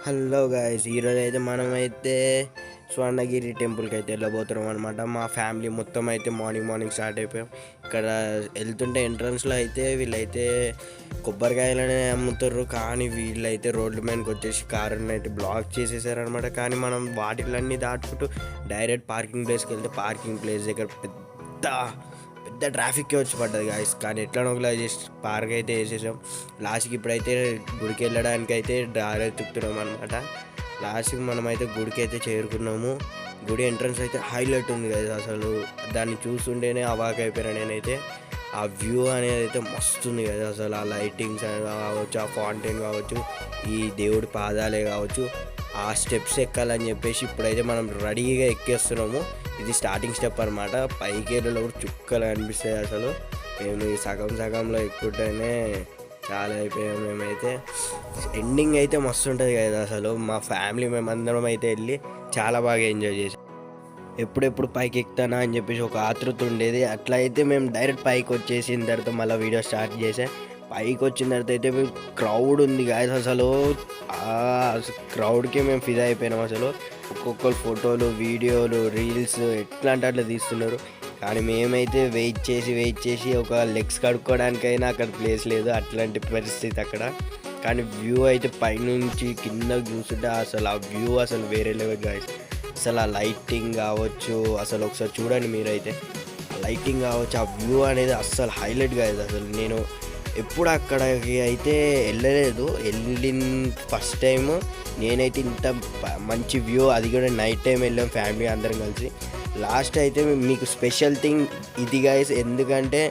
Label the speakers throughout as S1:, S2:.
S1: Hello guys, ఈరోజు అయితే మనమైతే స్వర్ణగిరి టెంపుల్కి అయితే వెళ్ళబోతున్నాం అనమాట. మా ఫ్యామిలీ మొత్తం అయితే మార్నింగ్ స్టార్ట్ అయిపోయాం. ఇక్కడ వెళ్తుంటే ఎంట్రన్స్లో అయితే వీళ్ళైతే కొబ్బరికాయలనే అమ్ముతారు, కానీ వీళ్ళైతే రోడ్ల మీదకి వచ్చేసి కారుని అయితే బ్లాక్ చేసేసారనమాట. కానీ మనం వాటిలన్నీ దాటుకుంటూ డైరెక్ట్ పార్కింగ్ ప్లేస్కి వెళ్తే పార్కింగ్ ప్లేస్ దగ్గర పెద్ద పెద్ద ట్రాఫిక్కే వచ్చి పడ్డది గాయస్. కానీ ఎట్లా ఒకలా చేసి పార్క్ అయితే వేసేసాం. లాస్ట్కి ఇప్పుడైతే గుడికి వెళ్ళడానికి అయితే దారి ఎత్తుకుతున్నాం అనమాట. లాస్ట్కి మనమైతే గుడికి అయితే చేరుకున్నాము. గుడి ఎంట్రన్స్ అయితే హైలైట్ ఉంది కదా, అసలు దాన్ని చూస్తుంటేనే అవాక్ అయిపోయాను నేనైతే. ఆ వ్యూ అనేది అయితే మస్తు ఉంది కదా, అసలు ఆ లైటింగ్స్ కావచ్చు, ఆ ఫౌంటైన్ కావచ్చు, ఈ దేవుడి పాదాలే కావచ్చు, ఆ స్టెప్స్ ఎక్కాలని చెప్పేసి ఇప్పుడైతే మనం రెడీగా ఎక్కేస్తున్నాము. ఇది స్టార్టింగ్ స్టెప్ అనమాట. పైకి వెళ్ళలో కూడా చుక్కలు అనిపిస్తాయి. అసలు మేము ఈ సగంలో ఎక్కుంటేనే చాలా అయిపోయాము. మేమైతే ఎండింగ్ అయితే మస్తు ఉంటుంది కదా, అసలు మా ఫ్యామిలీ మేమందరం అయితే వెళ్ళి చాలా బాగా ఎంజాయ్ చేసాం. ఎప్పుడెప్పుడు పైకి ఎక్కుతానా అని చెప్పేసి ఒక ఆతృత ఉండేది. అట్లా అయితే మేము డైరెక్ట్ పైకి వచ్చేసిన తర్వాత మళ్ళీ వీడియో స్టార్ట్ చేసాం. పైకి వచ్చిన తర్వాత అయితే మేము క్రౌడ్ ఉంది గాయస్, అసలు క్రౌడ్కి మేము ఫిదా అయిపోయినాం. అసలు ఒక్కొక్కరు ఫోటోలు, వీడియోలు, రీల్స్ ఎట్లా అంటే అట్లా తీస్తున్నారు. కానీ మేమైతే వెయిట్ చేసి ఒక లెగ్స్ కడుక్కోవడానికైనా అక్కడ ప్లేస్ లేదు, అట్లాంటి పరిస్థితి అక్కడ. కానీ వ్యూ అయితే పైనుంచి కిందకు చూస్తుంటే అసలు ఆ వ్యూ అసలు వేరే లెవెల్ గాయస్. అసలు ఆ లైటింగ్ కావచ్చు, అసలు ఒకసారి చూడండి మీరైతే, లైటింగ్ కావచ్చు, ఆ వ్యూ అనేది అస్సలు హైలైట్ కాదు. అసలు నేను ఎప్పుడు అక్కడికి అయితే వెళ్ళలేదు, వెళ్ళిన ఫస్ట్ టైము నేనైతే ఇంత మంచి వ్యూ, అది కూడా నైట్ టైం వెళ్ళాం ఫ్యామిలీ అందరం కలిసి. లాస్ట్ అయితే మీకు స్పెషల్ థింగ్ ఇది గాయస్, ఎందుకంటే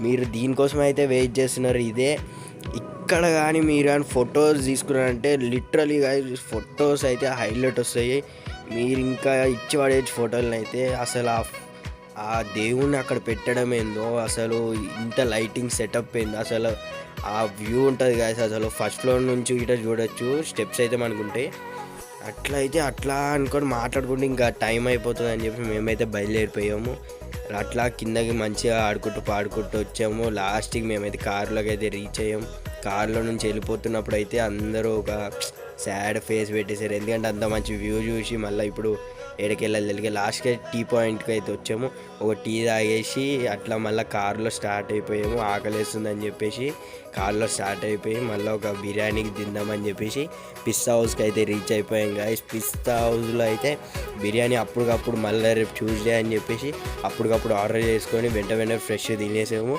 S1: మీరు దీనికోసం అయితే వెయిట్ చేస్తున్నారు. ఇదే ఇక్కడ కానీ మీరు కానీ ఫొటోస్ తీసుకున్నారంటే లిటరలీ గాయస్ ఫొటోస్ అయితే హైలైట్ వస్తాయి. మీరు ఇంకా ఇచ్చి పడేసి ఫోటోలను అయితే అసలు ఆ దేవుణ్ణి అక్కడ పెట్టడం ఏందో, అసలు ఇంత లైటింగ్ సెటప్ ఏందో, అసలు ఆ వ్యూ ఉంటుంది గాయస్. అసలు ఫస్ట్ ఫ్లోర్ నుంచి ఇట చూడొచ్చు, స్టెప్స్ అయితే మనకుంటాయి. అట్లా అనుకొని మాట్లాడుకుంటే ఇంకా టైం అయిపోతుంది అని చెప్పి మేమైతే బయలుదేరిపోయాము. అట్లా కిందకి మంచిగా ఆడుకుంటూ పాడుకుంటూ వచ్చాము. లాస్ట్కి మేమైతే కారులోకి అయితే రీచ్ అయ్యాము. కారులో నుంచి వెళ్ళిపోతున్నప్పుడు అయితే అందరూ ఒక సాడ్ ఫేస్ పెట్టేశారు, ఎందుకంటే అంత మంచి వ్యూ చూసి మళ్ళీ ఇప్పుడు ఎక్కడికి లాస్ట్గా టీ పాయింట్కి అయితే వచ్చాము. ఒక టీ తాగేసి అట్లా మళ్ళీ కారులో స్టార్ట్ అయిపోయాము. ఆకలేస్తుందని చెప్పేసి కారులో స్టార్ట్ అయిపోయి మళ్ళీ ఒక బిర్యానీకి తిందామని చెప్పేసి పిస్తా హౌస్కి అయితే రీచ్ అయిపోయాం గాయస్. పిస్తా హౌస్లో అయితే బిర్యానీ అప్పటికప్పుడు మళ్ళీ రేపు ట్యూస్డే అని చెప్పేసి అప్పటికప్పుడు ఆర్డర్ చేసుకొని వెంటనే ఫ్రెష్ తినేసాము.